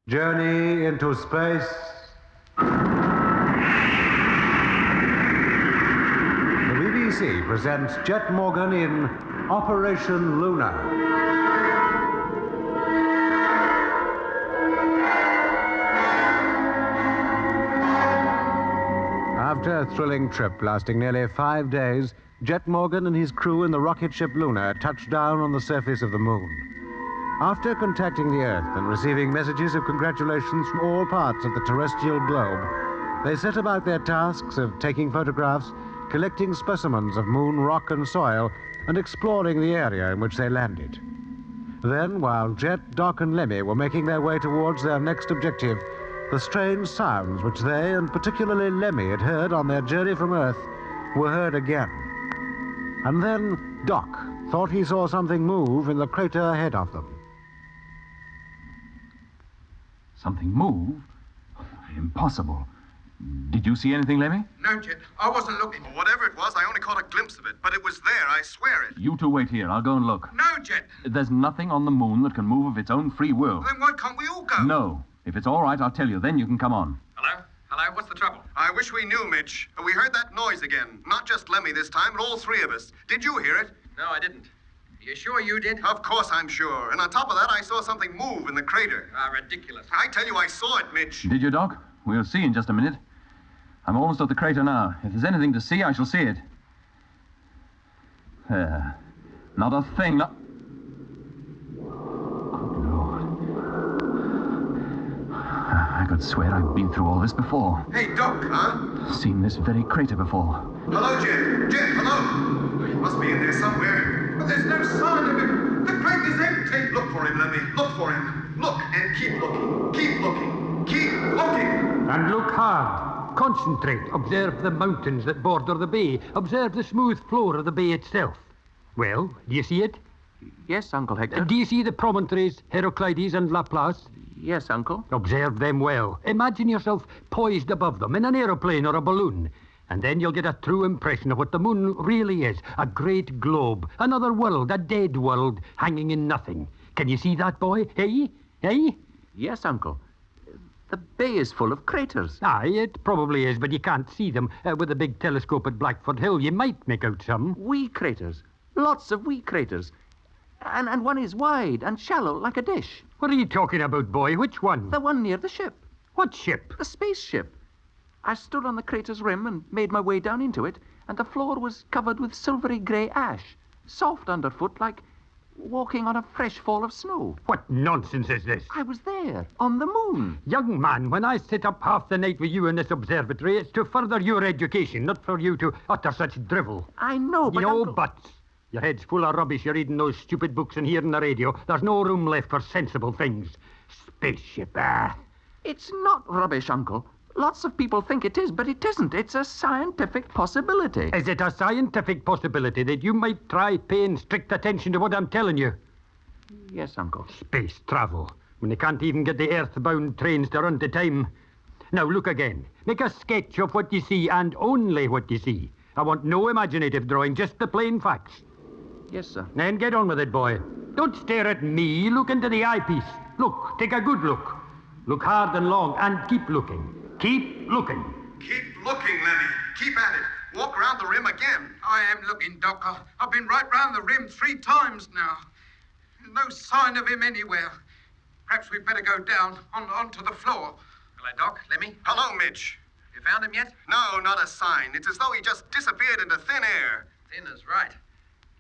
Journey into space. The BBC presents Jet Morgan in Operation Lunar. After a thrilling trip lasting nearly 5 days, Jet Morgan and his crew in the rocket ship Lunar touched down on the surface of the moon. After contacting the Earth and receiving messages of congratulations from all parts of the terrestrial globe, they set about their tasks of taking photographs, collecting specimens of moon rock and soil, and exploring the area in which they landed. Then, while Jet, Doc, and Lemmy were making their way towards their next objective, the strange sounds which they, and particularly Lemmy, had heard on their journey from Earth were heard again. And then Doc thought he saw something move in the crater ahead of them. Something move? Impossible. Did you see anything, Lemmy? No, Jet. I wasn't looking. Well, whatever it was, I only caught a glimpse of it, but it was there, I swear it. You two wait here. I'll go and look. No, Jet. There's nothing on the moon that can move of its own free will. Then why can't we all go? No. If it's all right, I'll tell you. Then you can come on. Hello? Hello? What's the trouble? I wish we knew, Mitch. We heard that noise again. Not just Lemmy this time, but all three of us. Did you hear it? No, I didn't. You sure you did? Of course I'm sure. And on top of that, I saw something move in the crater. Ah, ridiculous. I tell you, I saw it, Mitch. Did you, Doc? We'll see in just a minute. I'm almost at the crater now. If there's anything to see, I shall see it. There. Not a thing. Good Lord. I could swear I've been through all this before. Hey, Doc. Huh? Seen this very crater before. Hello, Jet. Jet, hello. He must be in there somewhere. But there's no sign of him. The crater's empty. Look for him, Lemmy. Look for him. Look and keep looking. Keep looking. Keep looking. And look hard. Concentrate. Observe the mountains that border the bay. Observe the smooth floor of the bay itself. Well, do you see it? Yes, Uncle Hector. Do you see the promontories, Heraclides and Laplace? Yes, Uncle. Observe them well. Imagine yourself poised above them in an aeroplane or a balloon. And then you'll get a true impression of what the moon really is. A great globe. Another world, a dead world, hanging in nothing. Can you see that, boy? Eh? Eh? Yes, Uncle. The bay is full of craters. Aye, it probably is, but you can't see them. With a big telescope at Blackford Hill, you might make out some. Wee craters. Lots of wee craters. And one is wide and shallow like a dish. What are you talking about, boy? Which one? The one near the ship. What ship? The spaceship. I stood on the crater's rim and made my way down into it, and the floor was covered with silvery grey ash, soft underfoot like walking on a fresh fall of snow. What nonsense is this? I was there, on the moon. Young man, when I sit up half the night with you in this observatory, it's to further your education, not for you to utter such drivel. I know, but No Uncle... buts. Your head's full of rubbish. You're reading those stupid books and hearing the radio. There's no room left for sensible things. Spaceship, It's not rubbish, Uncle. Lots of people think it is, but it isn't. It's a scientific possibility. Is it a scientific possibility that you might try paying strict attention to what I'm telling you? Yes, Uncle. Space travel, when they can't even get the earthbound trains to run to time. Now, look again. Make a sketch of what you see, and only what you see. I want no imaginative drawing, just the plain facts. Yes, sir. Then get on with it, boy. Don't stare at me. Look into the eyepiece. Look. Take a good look. Look hard and long, and keep looking. Keep looking. Keep looking, Lemmy. Keep at it. Walk around the rim again. I am looking, Doc. I've been right round the rim 3 times now. No sign of him anywhere. Perhaps we'd better go down onto the floor. Hello, Doc. Lemmy? Hello, Mitch. You found him yet? No, not a sign. It's as though he just disappeared into thin air. Thin is right.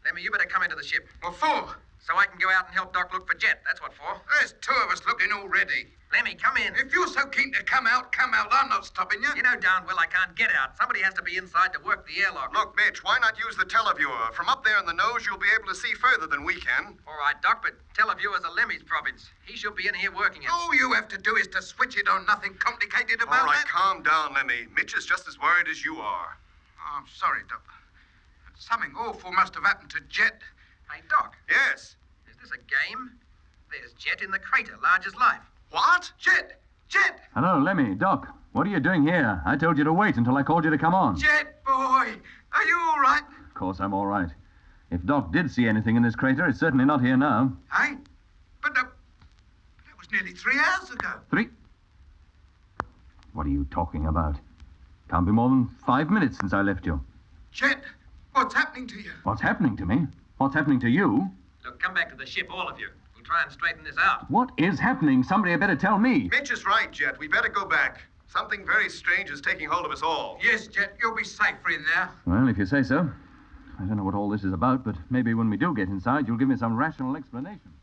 Lemmy, you better come into the ship. What for? So I can go out and help Doc look for Jet. That's what for. There's 2 of us looking already. Lemmy, come in. If you're so keen to come out. I'm not stopping you. You know darn well I can't get out. Somebody has to be inside to work the airlock. Look, Mitch, why not use the televiewer? From up there in the nose, you'll be able to see further than we can. All right, Doc, but televiewers are Lemmy's province. He should be in here working it. All you have to do is to switch it on. Nothing complicated about All right, that. calm down, Lemmy. Mitch is just as worried as you are. Oh, I'm sorry, Doc. Something awful must have happened to Jet. Hey, Doc, Yes. is this a game? There's Jet in the crater, large as life. What? Jet! Jet! Hello, Lemmy. Doc, what are you doing here? I told you to wait until I called you to come on. Jet, boy! Are you all right? Of course I'm all right. If Doc did see anything in this crater, it's certainly not here now. Eh? But that was was nearly 3 hours ago. 3? What are you talking about? Can't be more than 5 minutes since I left you. Jet, what's happening to you? What's happening to me? What's happening to you? Look, come back to the ship, all of you. We'll try and straighten this out. What is happening? Somebody had better tell me. Mitch is right, Jet. We better go back. Something very strange is taking hold of us all. Yes, Jet, you'll be safer in there. Well, if you say so. I don't know what all this is about, but maybe when we do get inside, you'll give me some rational explanation.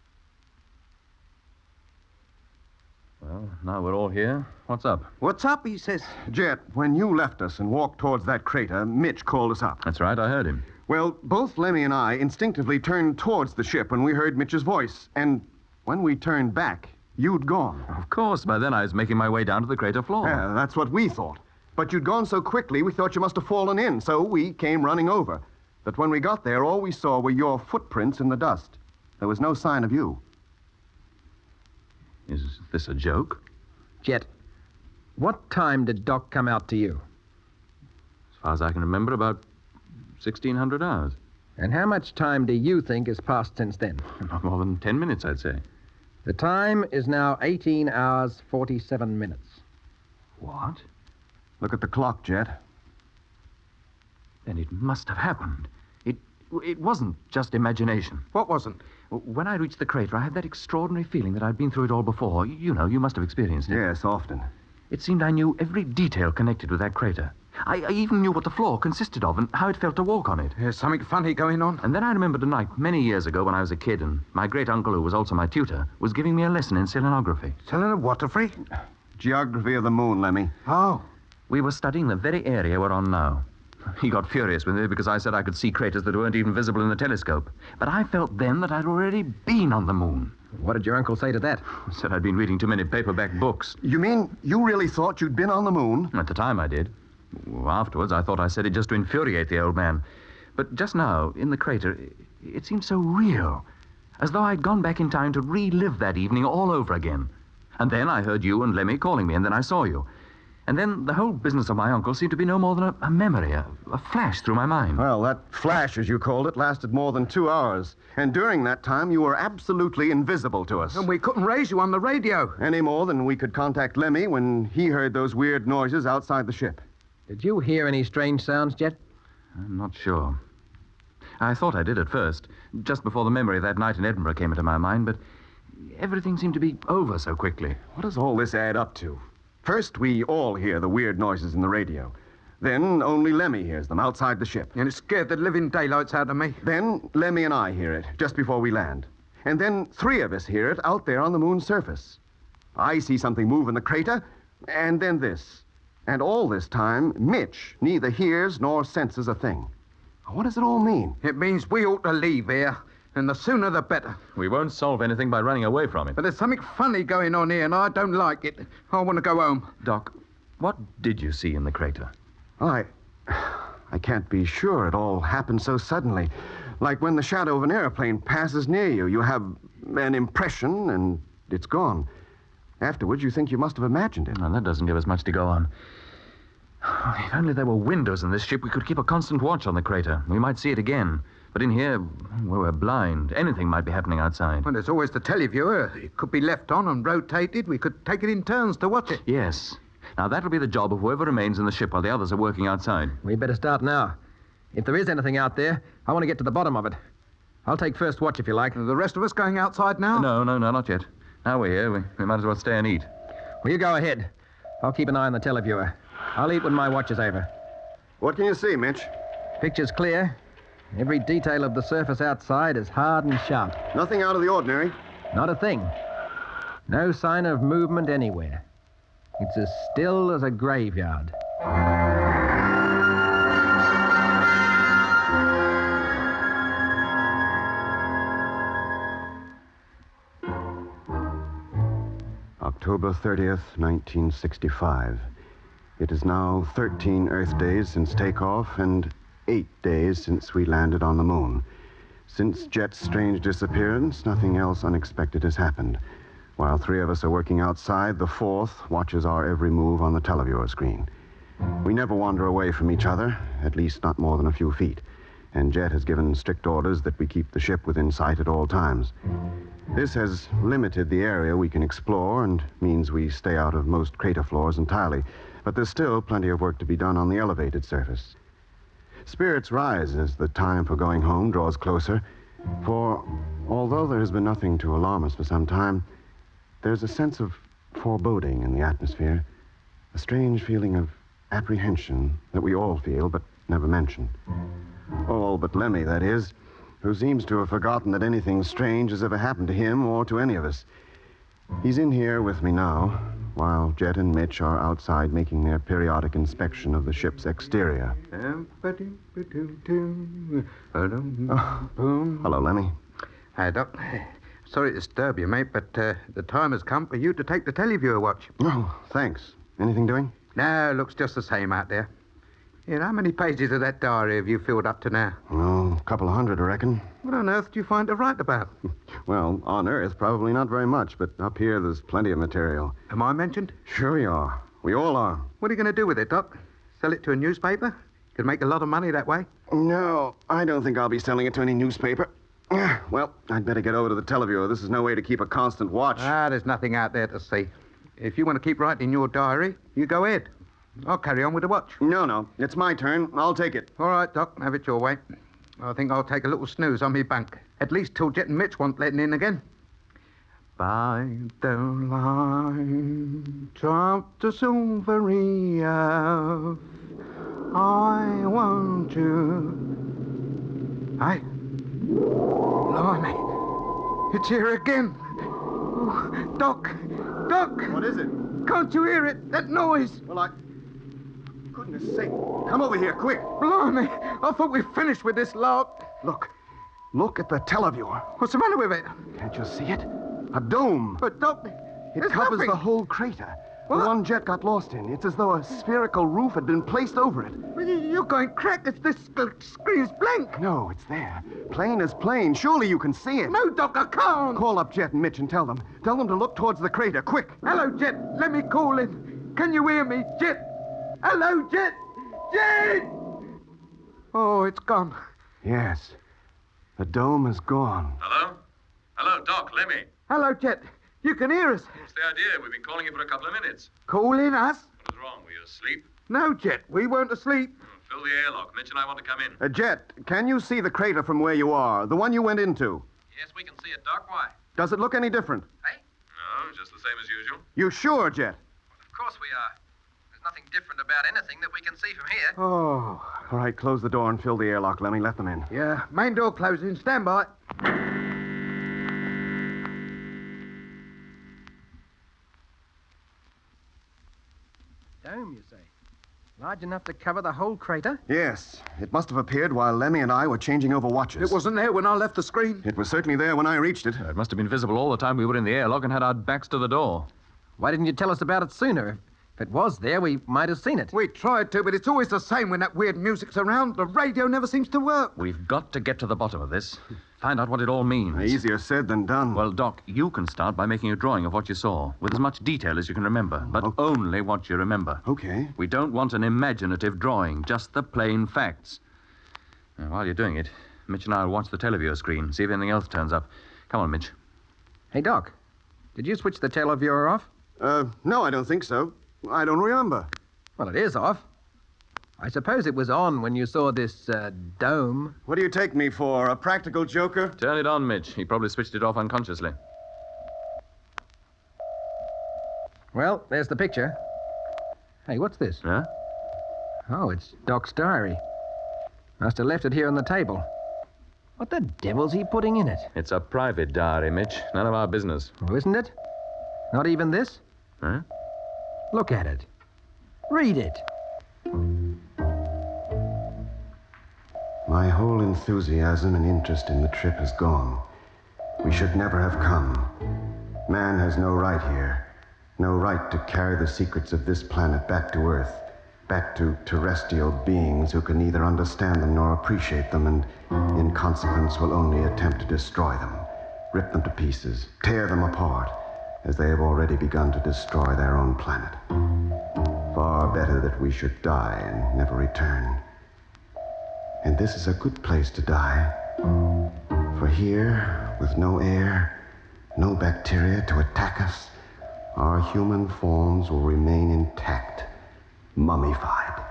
Well, now we're all here. What's up? What's up, he says? Jet, when you left us and walked towards that crater, Mitch called us up. That's right, I heard him. Well, both Lemmy and I instinctively turned towards the ship when we heard Mitch's voice. And when we turned back, you'd gone. Of course, by then I was making my way down to the crater floor. Yeah, that's what we thought. But you'd gone so quickly, we thought you must have fallen in, so we came running over. But when we got there, all we saw were your footprints in the dust. There was no sign of you. Is this a joke? Jet, what time did Doc come out to you? As far as I can remember, about 1,600 hours. And how much time do you think has passed since then? Not more than 10 minutes, I'd say. The time is now 18 hours, 47 minutes. What? Look at the clock, Jet. Then it must have happened. It wasn't just imagination. What wasn't? When I reached the crater, I had that extraordinary feeling that I'd been through it all before. You know, you must have experienced it. Yes, often. It seemed I knew every detail connected with that crater. I even knew what the floor consisted of and how it felt to walk on it. There's something funny going on. And then I remembered a night many years ago when I was a kid, and my great-uncle, who was also my tutor, was giving me a lesson in selenography. Selenography? Geography of the moon, Lemmy. Oh. We were studying the very area we're on now. He got furious with me because I said I could see craters that weren't even visible in the telescope. But I felt then that I'd already been on the moon. What did your uncle say to that? He said I'd been reading too many paperback books. You mean you really thought you'd been on the moon? At the time, I did. Afterwards, I thought I said it just to infuriate the old man. But just now, in the crater, it seemed so real. As though I'd gone back in time to relive that evening all over again. And then I heard you and Lemmy calling me, and then I saw you. And then the whole business of my uncle seemed to be no more than a memory, a flash through my mind. Well, that flash, as you called it, lasted more than 2 hours. And during that time, you were absolutely invisible to us. And we couldn't raise you on the radio. Any more than we could contact Lemmy when he heard those weird noises outside the ship. Did you hear any strange sounds, Jet? I'm not sure. I thought I did at first, just before the memory of that night in Edinburgh came into my mind, but everything seemed to be over so quickly. What does all this add up to? First, we all hear the weird noises in the radio. Then, only Lemmy hears them outside the ship. And it scared the living daylights out of me. Then, Lemmy and I hear it just before we land. And then 3 of us hear it out there on the moon's surface. I see something move in the crater, and then this. And all this time, Mitch neither hears nor senses a thing. What does it all mean? It means we ought to leave here. And the sooner the better. We won't solve anything by running away from it. But there's something funny going on here, and I don't like it. I want to go home. Doc, what did you see in the crater? I can't be sure. It all happened so suddenly. Like when the shadow of an airplane passes near you. You have an impression, and it's gone. Afterwards, you think you must have imagined it. Well, that doesn't give us much to go on. If only there were windows in this ship, we could keep a constant watch on the crater. We might see it again. But in here, well, we're blind. Anything might be happening outside. Well, there's always the televiewer. It could be left on and rotated. We could take it in turns to watch it. Yes. Now, that'll be the job of whoever remains in the ship while the others are working outside. We'd better start now. If there is anything out there, I want to get to the bottom of it. I'll take first watch if you like. Are the rest of us going outside now? No, not yet. Now we're here. We might as well stay and eat. Well, you go ahead. I'll keep an eye on the televiewer. I'll eat when my watch is over. What can you see, Mitch? Picture's clear. Every detail of the surface outside is hard and sharp. Nothing out of the ordinary. Not a thing. No sign of movement anywhere. It's as still as a graveyard. October 30th, 1965. It is now 13 Earth days since takeoff and 8 days since we landed on the moon. Since Jet's strange disappearance, nothing else unexpected has happened. While 3 of us are working outside, the 4th watches our every move on the televiewer screen. We never wander away from each other, at least not more than a few feet. and Jet has given strict orders that we keep the ship within sight at all times. This has limited the area we can explore and means we stay out of most crater floors entirely, but there's still plenty of work to be done on the elevated surface. Spirits rise as the time for going home draws closer, for although there has been nothing to alarm us for some time, there's a sense of foreboding in the atmosphere, a strange feeling of apprehension that we all feel but never mention. All but Lemmy, that is, who seems to have forgotten that anything strange has ever happened to him or to any of us. He's in here with me now, while Jet and Mitch are outside making their periodic inspection of the ship's exterior. Oh, hello, Lemmy. Hi, Doc. Sorry to disturb you, mate, but the time has come for you to take the televiewer watch. Oh, thanks. Anything doing? No, looks just the same out there. Here, how many pages of that diary have you filled up to now? Oh, a couple of hundred, I reckon. What on earth do you find to write about? Well, on Earth, probably not very much, but up here there's plenty of material. Am I mentioned? Sure you are. We all are. What are you going to do with it, Doc? Sell it to a newspaper? Could make a lot of money that way. No, I don't think I'll be selling it to any newspaper. Well, I'd better get over to the televiewer. This is no way to keep a constant watch. There's nothing out there to see. If you want to keep writing your diary, you go ahead. I'll carry on with the watch. No. It's my turn. I'll take it. All right, Doc. Have it your way. I think I'll take a little snooze on me bunk. At least till Jet and Mitch want letting in again. By the light of the silvery earth, I want to... Hey. Blimey. It's here again. Oh, Doc. What is it? Can't you hear it? That noise. Well, Goodness sake. Come over here, quick. Blimey. I thought we finished with this lark. Look at the televiewer. What's the matter with it? Can't you see it? A dome. But, Doc, it covers the whole crater. What? The one Jet got lost in. It's as though a spherical roof had been placed over it. You're going crack if this screen's blank. No, it's there. Plain as plain. Surely you can see it. No, Doc, I can't. Call up Jet and Mitch and tell them. Tell them to look towards the crater, quick. Hello, Jet. Let me call in. Can you hear me, Jet? Hello, Jet. Jet! Oh, it's gone. Yes. The dome is gone. Hello, Doc, Lemmy. Hello, Jet. You can hear us. What's the idea? We've been calling you for a couple of minutes. Calling us? What was wrong? Were you asleep? No, Jet. We weren't asleep. Fill the airlock. Mitch and I want to come in. Jet, can you see the crater from where you are? The one you went into? Yes, we can see it, Doc. Why? Does it look any different? Hey? No, just the same as usual. You sure, Jet? Of course we are. There's nothing different about anything that we can see from here. Oh. All right, close the door and fill the airlock. Let me let them in. Yeah, main door closing. Stand by. Dome, you say? Large enough to cover the whole crater? Yes. It must have appeared while Lemmy and I were changing over watches. It wasn't there when I left the screen. It was certainly there when I reached it. It must have been visible all the time we were in the airlock and had our backs to the door. Why didn't you tell us about it sooner? If it was there, we might have seen it. We tried to, but it's always the same when that weird music's around. The radio never seems to work. We've got to get to the bottom of this. Find out what it all means. Easier said than done. Well, Doc, you can start by making a drawing of what you saw, with as much detail as you can remember, but only what you remember. Okay. We don't want an imaginative drawing, just the plain facts. Now, while you're doing it, Mitch and I will watch the televiewer screen, see if anything else turns up. Come on, Mitch. Hey, Doc, did you switch the televiewer off? No, I don't think so. I don't remember. Well, it is off. I suppose it was on when you saw this, dome. What do you take me for, a practical joker? Turn it on, Mitch. He probably switched it off unconsciously. Well, there's the picture. Hey, what's this? Huh? Oh, it's Doc's diary. Must have left it here on the table. What the devil's he putting in it? It's a private diary, Mitch. None of our business. Oh, isn't it? Not even this? Huh? Look at it. Read it. My whole enthusiasm and interest in the trip has gone. We should never have come. Man has no right here. No right to carry the secrets of this planet back to Earth. Back to terrestrial beings who can neither understand them nor appreciate them and, in consequence, will only attempt to destroy them. Rip them to pieces. Tear them apart, as they have already begun to destroy their own planet. Far better that we should die and never return. And this is a good place to die. For here, with no air, no bacteria to attack us, our human forms will remain intact, mummified,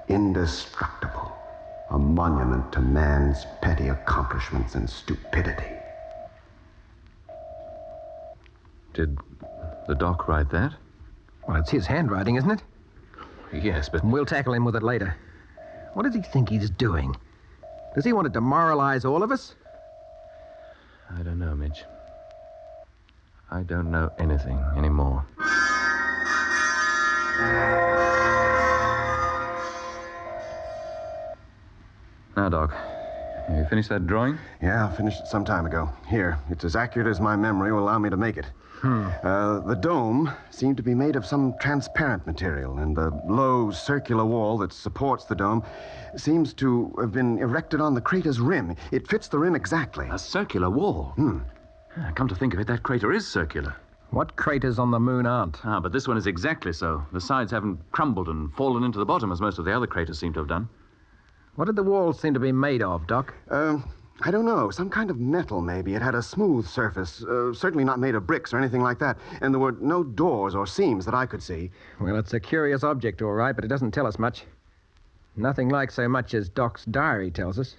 indestructible, a monument to man's petty accomplishments and stupidity. Did the doc write that? Well, it's his handwriting, isn't it? Yes, but... We'll tackle him with it later. What does he think he's doing? Does he want to demoralize all of us? I don't know, Mitch. I don't know anything anymore. Now, Doc, have you finished that drawing? Yeah, I finished it some time ago. Here, it's as accurate as my memory will allow me to make it. The dome seemed to be made of some transparent material, and the low circular wall that supports the dome seems to have been erected on the crater's rim. It fits the rim exactly. A circular wall? Come to think of it, that crater is circular. What craters on the moon aren't? But this one is exactly so. The sides haven't crumbled and fallen into the bottom as most of the other craters seem to have done. What did the walls seem to be made of, Doc? I don't know. Some kind of metal, maybe. It had a smooth surface, certainly not made of bricks or anything like that. And there were no doors or seams that I could see. Well, it's a curious object, all right, but it doesn't tell us much. Nothing like so much as Doc's diary tells us.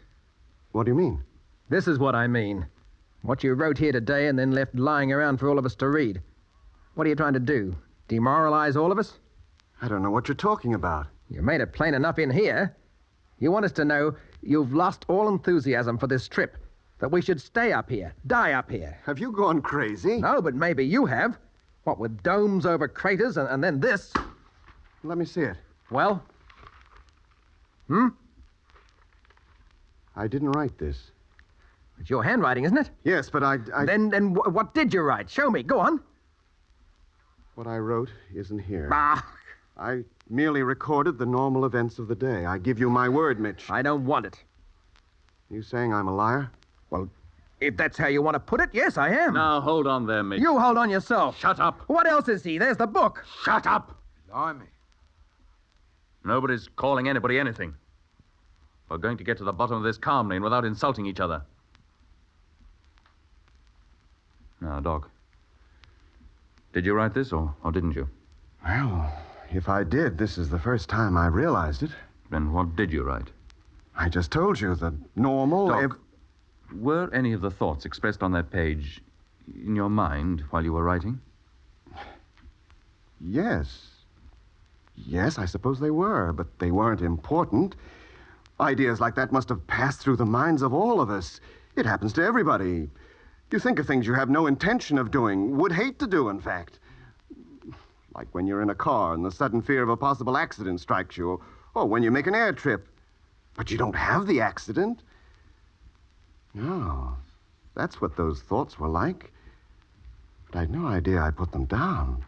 What do you mean? This is what I mean. What you wrote here today and then left lying around for all of us to read. What are you trying to do? Demoralize all of us? I don't know what you're talking about. You made it plain enough in here. You want us to know you've lost all enthusiasm for this trip, that we should stay up here, die up here. Have you gone crazy? No, but maybe you have. What with domes over craters and then this. Let me see it. Well? I didn't write this. It's your handwriting, isn't it? Yes, but I... Then what did you write? Show me. Go on. What I wrote isn't here. Ah! I merely recorded the normal events of the day. I give you my word, Mitch. I don't want it. You saying I'm a liar? Well, if that's how you want to put it, yes, I am. Now, hold on there, Mitch. You hold on yourself. Shut up. What else is he? There's the book. Shut up. Blimey. Nobody's calling anybody anything. We're going to get to the bottom of this calmly and without insulting each other. Now, Doc, did you write this or didn't you? Well, if I did, this is the first time I realized it. Then what did you write? I just told you, the normal... Doc, were any of the thoughts expressed on that page in your mind while you were writing? Yes. Yes, I suppose they were, but they weren't important. Ideas like that must have passed through the minds of all of us. It happens to everybody. You think of things you have no intention of doing, would hate to do, in fact. Like when you're in a car and the sudden fear of a possible accident strikes you, or when you make an air trip. But you don't have the accident. No, that's what those thoughts were like. But I'd no idea I put them down.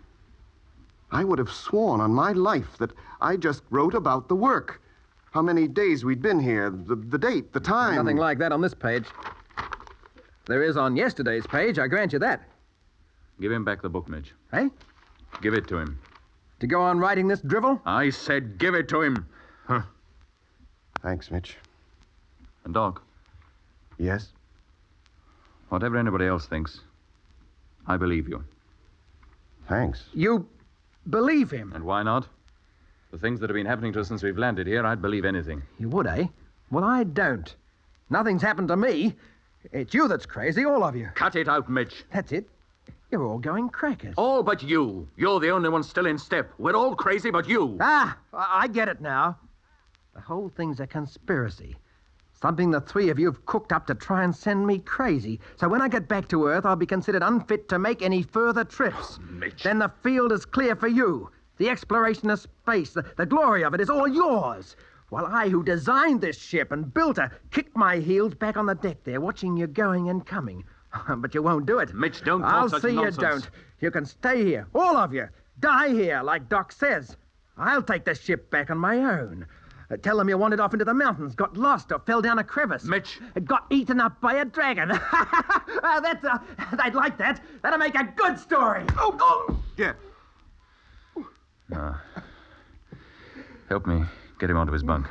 I would have sworn on my life that I just wrote about the work. How many days we'd been here, the date, the time. Nothing like that on this page. There is on yesterday's page, I grant you that. Give him back the book, Mitch. Eh? Give it to him. To go on writing this drivel? I said give it to him. Huh. Thanks, Mitch. And Doc, Yes? whatever anybody else thinks, I believe you. Thanks. You believe him? And why not? The things that have been happening to us since we've landed here, I'd believe anything. You would, eh? Well, I don't. Nothing's happened to me. It's you that's crazy, all of you. Cut it out, Mitch. That's it. You're all going crackers. All but you. You're the only one still in step. We're all crazy but you. Ah, I get it now. The whole thing's a conspiracy. Something the three of you have cooked up to try and send me crazy. So when I get back to Earth, I'll be considered unfit to make any further trips. Mitch. Then the field is clear for you. The exploration of space, the glory of it is all yours. While I, who designed this ship and built her, kick my heels back on the deck there, watching you going and coming. But you won't do it. Mitch, don't talk I'll such see nonsense. you don't. You can stay here, all of you. Die here, like Doc says. I'll take the ship back on my own. Tell them you wandered off into the mountains, got lost, or fell down a crevice. Mitch. Got eaten up by a dragon. They'd like that. That'll make a good story. Oh. Jeff. Help me get him onto his bunk.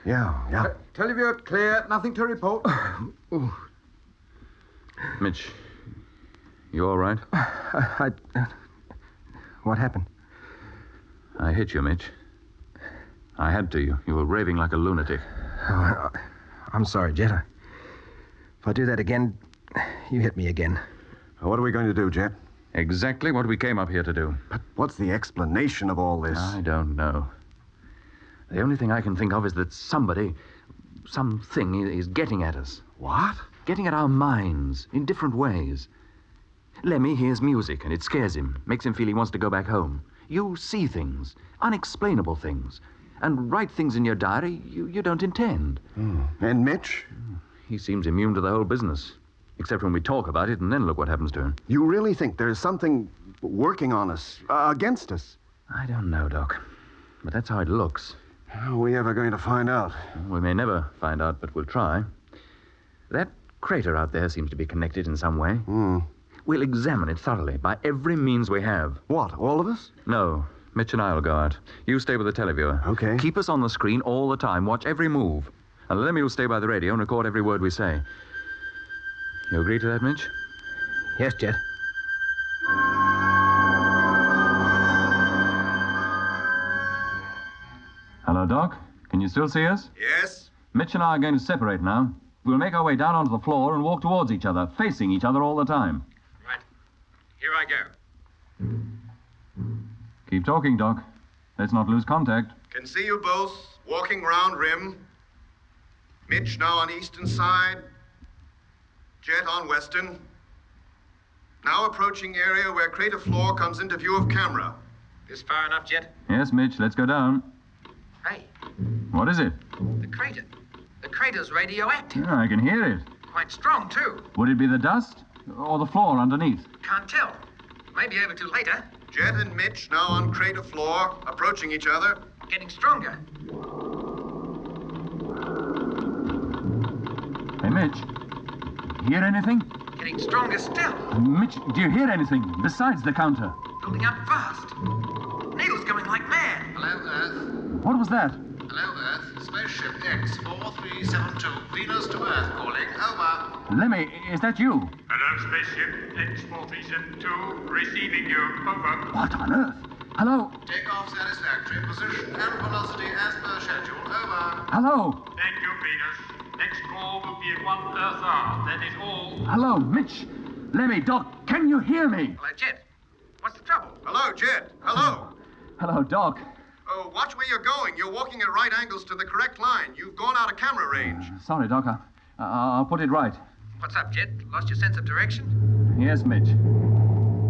Yeah. Teleview clear. Nothing to report. Mitch, you all right? What happened? I hit you, Mitch. I had to. You were raving like a lunatic. Oh, I'm sorry, Jet. If I do that again, you hit me again. What are we going to do, Jet? Exactly what we came up here to do. But what's the explanation of all this? I don't know. The only thing I can think of is that something is getting at us. What? Getting at our minds in different ways. Lemmy hears music and it scares him, makes him feel he wants to go back home. You see things, unexplainable things, and write things in your diary you don't intend. And Mitch? He seems immune to the whole business, except when we talk about it, and then look what happens to him. You really think there's something working on us, against us? I don't know, Doc, but that's how it looks. How are we ever going to find out? We may never find out, but we'll try. That crater out there seems to be connected in some way. We'll examine it thoroughly by every means we have. What, all of us? No, Mitch and I will go out. You stay with the televiewer. Okay. Keep us on the screen all the time. Watch every move. And Lemmy will stay by the radio and record every word we say. You agree to that, Mitch? Yes, Jet. Hello, Doc. Can you still see us? Yes? Mitch and I are going to separate now. We'll make our way down onto the floor and walk towards each other, facing each other all the time. Right. Here I go. Keep talking, Doc. Let's not lose contact. Can see you both walking round rim. Mitch now on eastern side. Jet on western. Now approaching area where crater floor comes into view of camera. This far enough, Jet? Yes, Mitch, let's go down. Hey, What is it? the crater. The crater's radioactive. Yeah, I can hear it. Quite strong, too. Would it be the dust or the floor underneath? Can't tell. May be able to later. Jet and Mitch now on crater floor, approaching each other. Getting stronger. Hey, Mitch, hear anything? Getting stronger still. Mitch, do you hear anything besides the counter? Building up fast. Needles going like mad. Hello, Earth. What was that? Hello, Earth. Spaceship X4372, Venus to Earth calling. Over. Lemmy, is that you? Hello, spaceship X4372, receiving you. Over. What on earth? Hello? Takeoff satisfactory. Position and velocity as per schedule. Over. Hello? Thank you, Venus. Next call will be at 1 Earth hour. That is all. Hello, Mitch? Lemmy, Doc, can you hear me? Hello, Jet. What's the trouble? Hello, Jet. Hello. Hello, Doc. Oh, watch where you're going. You're walking at right angles to the correct line. You've gone out of camera range. Sorry, Doc. I'll put it right. What's up, Jet? Lost your sense of direction? Yes, Mitch.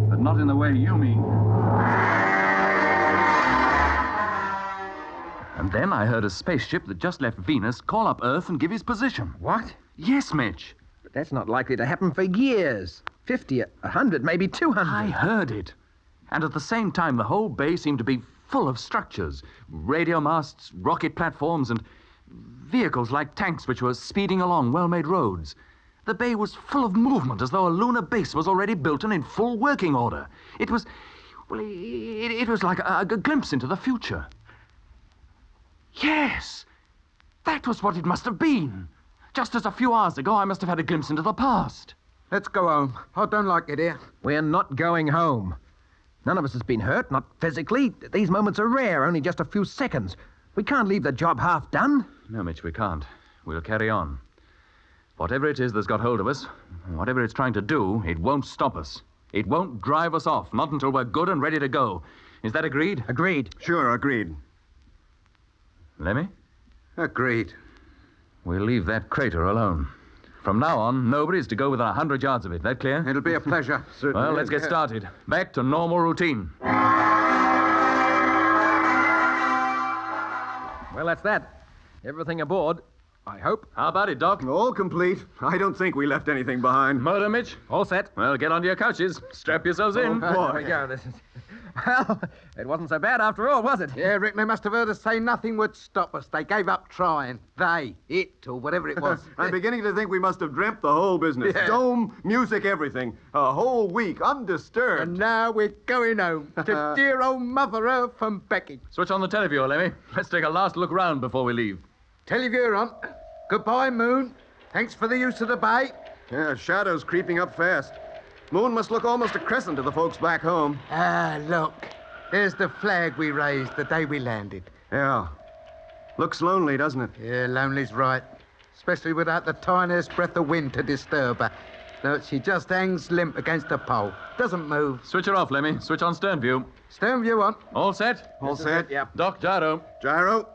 But not in the way you mean. And then I heard a spaceship that just left Venus call up Earth and give his position. What? Yes, Mitch. But that's not likely to happen for years. 50, 100, maybe 200. I heard it. And at the same time, the whole bay seemed to be full of structures. Radio masts, rocket platforms, and vehicles like tanks which were speeding along well-made roads. The bay was full of movement, as though a lunar base was already built and in full working order. It was, well, it was like a glimpse into the future. Yes, that was what it must have been. Just as a few hours ago, I must have had a glimpse into the past. Let's go home. I don't like it here. We're not going home. None of us has been hurt, not physically. These moments are rare, only just a few seconds. We can't leave the job half done. No, Mitch, we can't. We'll carry on. Whatever it is that's got hold of us, whatever it's trying to do, it won't stop us. It won't drive us off, not until we're good and ready to go. Is that agreed? Agreed. Sure, agreed. Lemmy? Agreed. We'll leave that crater alone. From now on, nobody's to go within 100 yards of it. That clear? It'll be a pleasure. Well, let's get started. Back to normal routine. Well, that's that. Everything aboard, I hope. How about it, Doc? All complete. I don't think we left anything behind. Motor, Mitch? All set. Well, get onto your couches. Strap yourselves in. There we go. Well, it wasn't so bad after all, was it? Yeah, Rick, they must have heard us say nothing would stop us. They gave up trying. It, or whatever it was. I'm beginning to think we must have dreamt the whole business. Yeah. Dome, music, everything. A whole week, undisturbed. And now we're going home to dear old Mother Earth and Becky. Switch on the televiewer, Lemmy. Let's take a last look round before we leave. Televiewer on. Goodbye, Moon. Thanks for the use of the bay. Yeah, shadow's creeping up fast. Moon must look almost a crescent to the folks back home. Ah, look. There's the flag we raised the day we landed. Yeah. Looks lonely, doesn't it? Yeah, lonely's right. Especially without the tiniest breath of wind to disturb her. No, she just hangs limp against the pole. Doesn't move. Switch her off, Lemmy. Switch on stern view. Stern view on. All set? All set? Yeah. Doc, gyro. Gyro,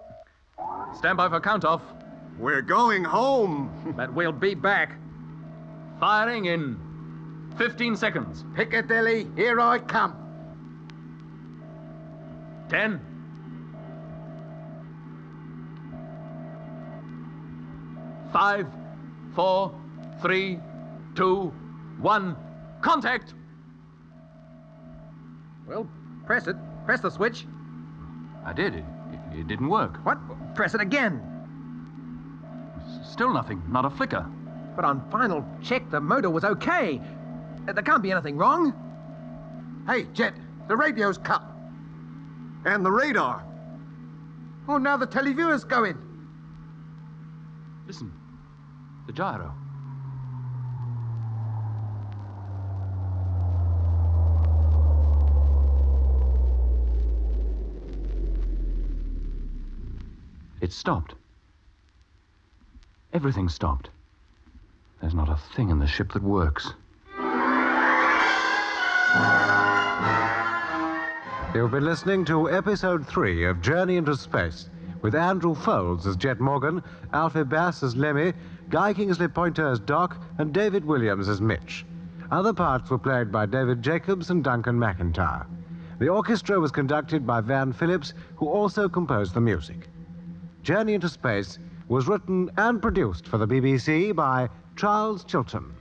Stand by for count-off. we're going home. But we'll be back. Firing in 15 seconds. Piccadilly, here I come. 10. 5, 4, 3, 2, 1. Contact! Well, press it. Press the switch. I did. It didn't work. What? Press it again. Still nothing. Not a flicker. But on final check, the motor was okay. There can't be anything wrong. Hey, Jet, the radio's cut. And the radar. Oh, now the televiewer's going. Listen. The gyro. It stopped. Everything stopped. There's not a thing in the ship that works. You've been listening to Episode 3 of Journey into Space, with Andrew Folds as Jet Morgan, Alfie Bass as Lemmy, Guy Kingsley Pointer as Doc, and David Williams as Mitch. Other parts were played by David Jacobs and Duncan McIntyre. The orchestra was conducted by Van Phillips, who also composed the music. Journey into Space was written and produced for the BBC by Charles Chilton.